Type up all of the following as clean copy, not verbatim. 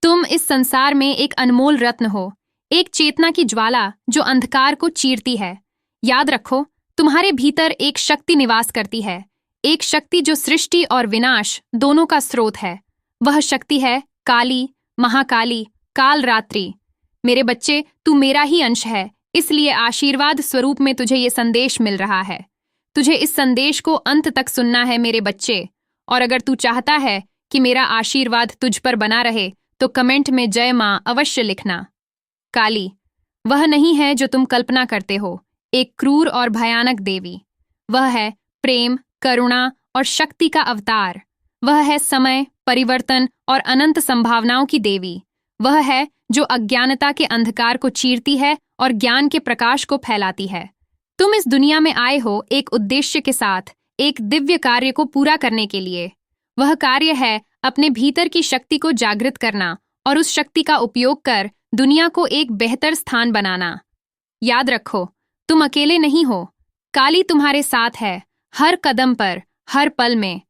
तुम इस संसार में एक अनमोल रत्न हो, एक चेतना की ज्वाला जो अंधकार को चीरती है। याद रखो, तुम्हारे भीतर एक शक्ति निवास करती है, एक शक्ति जो सृष्टि और विनाश दोनों का स्रोत है। वह शक्ति है काली, महाकाली, कालरात्रि। मेरे बच्चे, तू मेरा ही अंश है, इसलिए आशीर्वाद स्वरूप में तुझे ये संदेश मिल रहा है। तुझे इस संदेश को अंत तक सुनना है मेरे बच्चे। और अगर तू चाहता है कि मेरा आशीर्वाद तुझ पर बना रहे तो कमेंट में जय मां अवश्य लिखना। काली, वह नहीं है जो तुम कल्पना करते हो, एक क्रूर और भयानक देवी। वह है प्रेम, करुणा और शक्ति का अवतार। वह है समय, परिवर्तन और अनंत संभावनाओं की देवी। वह है जो अज्ञानता के अंधकार को चीरती है और ज्ञान के प्रकाश को फैलाती है। तुम इस दुनिया में आए हो एक उद्देश्य के साथ, एक दिव्य कार्य को पूरा करने के लिए। वह कार्य है अपने भीतर की शक्ति को जागृत करना और उस शक्ति का उपयोग कर दुनिया को एक बेहतर स्थान बनाना। याद रखो, तुम अकेले नहीं हो। काली तुम्हारे साथ है, हर कदम पर, हर पल में।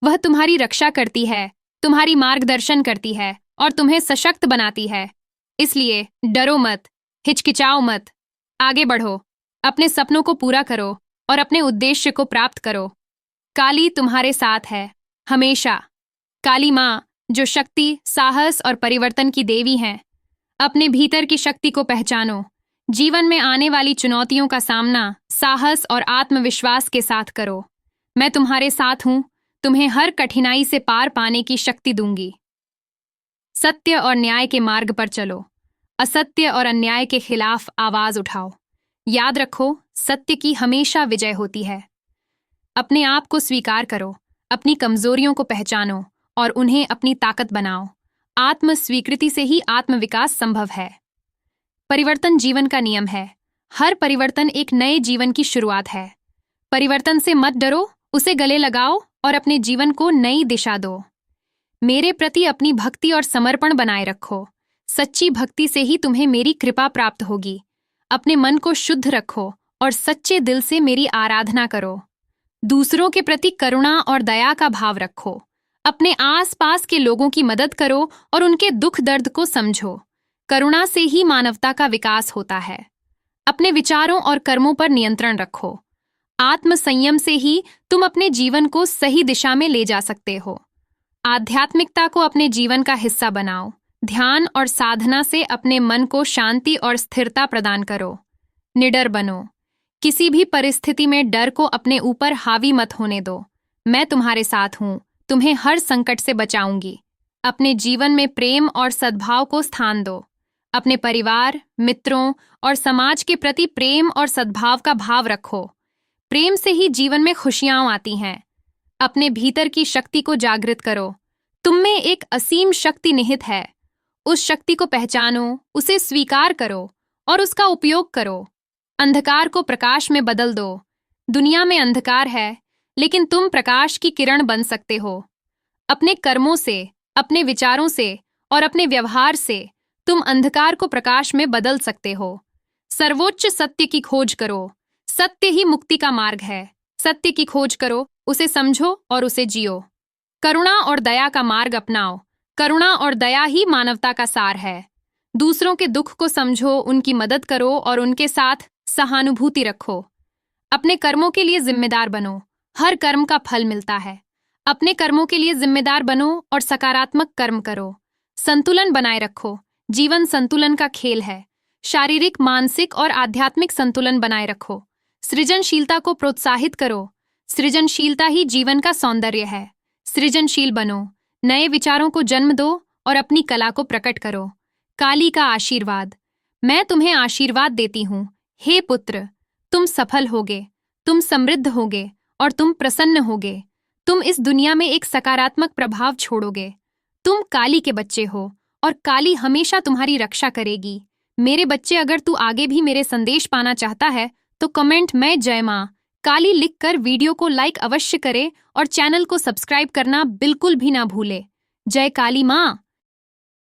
वह तुम्हारी रक्षा करती है, तुम्हारी मार्गदर्शन करती है और तुम्हें सशक्त बनाती है। इसलिए डरो मत, हिचकिचाओ मत, आगे बढ़ो, अपने सपनों को पूरा करो और अपने उद्देश्य को प्राप्त करो। काली तुम्हारे साथ है, हमेशा। काली माँ, जो शक्ति, साहस और परिवर्तन की देवी हैं। अपने भीतर की शक्ति को पहचानो। जीवन में आने वाली चुनौतियों का सामना साहस और आत्मविश्वास के साथ करो। मैं तुम्हारे साथ हूँ, तुम्हें हर कठिनाई से पार पाने की शक्ति दूंगी। सत्य और न्याय के मार्ग पर चलो, असत्य और अन्याय के खिलाफ आवाज उठाओ। याद रखो, सत्य की हमेशा विजय होती है। अपने आप को स्वीकार करो, अपनी कमजोरियों को पहचानो और उन्हें अपनी ताकत बनाओ। आत्म स्वीकृति से ही आत्मविकास संभव है। परिवर्तन जीवन का नियम है। हर परिवर्तन एक नए जीवन की शुरुआत है। परिवर्तन से मत डरो, उसे गले लगाओ और अपने जीवन को नई दिशा दो। मेरे प्रति अपनी भक्ति और समर्पण बनाए रखो। सच्ची भक्ति से ही तुम्हें मेरी कृपा प्राप्त होगी। अपने मन को शुद्ध रखो और सच्चे दिल से मेरी आराधना करो। दूसरों के प्रति करुणा और दया का भाव रखो। अपने आसपास के लोगों की मदद करो और उनके दुख दर्द को समझो। करुणा से ही मानवता का विकास होता है। अपने विचारों और कर्मों पर नियंत्रण रखो। आत्म संयम से ही तुम अपने जीवन को सही दिशा में ले जा सकते हो। आध्यात्मिकता को अपने जीवन का हिस्सा बनाओ। ध्यान और साधना से अपने मन को शांति और स्थिरता प्रदान करो। निडर बनो। किसी भी परिस्थिति में डर को अपने ऊपर हावी मत होने दो। मैं तुम्हारे साथ हूँ, तुम्हें हर संकट से बचाऊंगी। अपने जीवन में प्रेम और सद्भाव को स्थान दो। अपने परिवार, मित्रों और समाज के प्रति प्रेम और सद्भाव का भाव रखो। प्रेम से ही जीवन में खुशियां आती हैं। अपने भीतर की शक्ति को जागृत करो। तुम में एक असीम शक्ति निहित है। उस शक्ति को पहचानो, उसे स्वीकार करो और उसका उपयोग करो। अंधकार को प्रकाश में बदल दो। दुनिया में अंधकार है, लेकिन तुम प्रकाश की किरण बन सकते हो। अपने कर्मों से, अपने विचारों से और अपने व्यवहार से तुम अंधकार को प्रकाश में बदल सकते हो। सर्वोच्च सत्य की खोज करो। सत्य ही मुक्ति का मार्ग है। सत्य की खोज करो, उसे समझो और उसे जियो। करुणा और दया का मार्ग अपनाओ। करुणा और दया ही मानवता का सार है। दूसरों के दुख को समझो, उनकी मदद करो और उनके साथ सहानुभूति रखो। अपने कर्मों के लिए जिम्मेदार बनो। हर कर्म का फल मिलता है। अपने कर्मों के लिए जिम्मेदार बनो और सकारात्मक कर्म करो। संतुलन बनाए रखो। जीवन संतुलन का खेल है। शारीरिक, मानसिक और आध्यात्मिक संतुलन बनाए रखो। सृजनशीलता को प्रोत्साहित करो। सृजनशीलता ही जीवन का सौंदर्य है। सृजनशील बनो, नए विचारों को जन्म दो और अपनी कला को प्रकट करो। काली का आशीर्वाद। मैं तुम्हें आशीर्वाद देती हूँ। हे पुत्र, तुम सफल होगे, तुम समृद्ध होगे और तुम प्रसन्न होगे। तुम इस दुनिया में एक सकारात्मक प्रभाव छोड़ोगे। तुम काली के बच्चे हो और काली हमेशा तुम्हारी रक्षा करेगी। मेरे बच्चे, अगर तू आगे भी मेरे संदेश पाना चाहता है तो कमेंट में जय मां काली लिखकर वीडियो को लाइक अवश्य करे और चैनल को सब्सक्राइब करना बिल्कुल भी ना भूले। जय काली मां।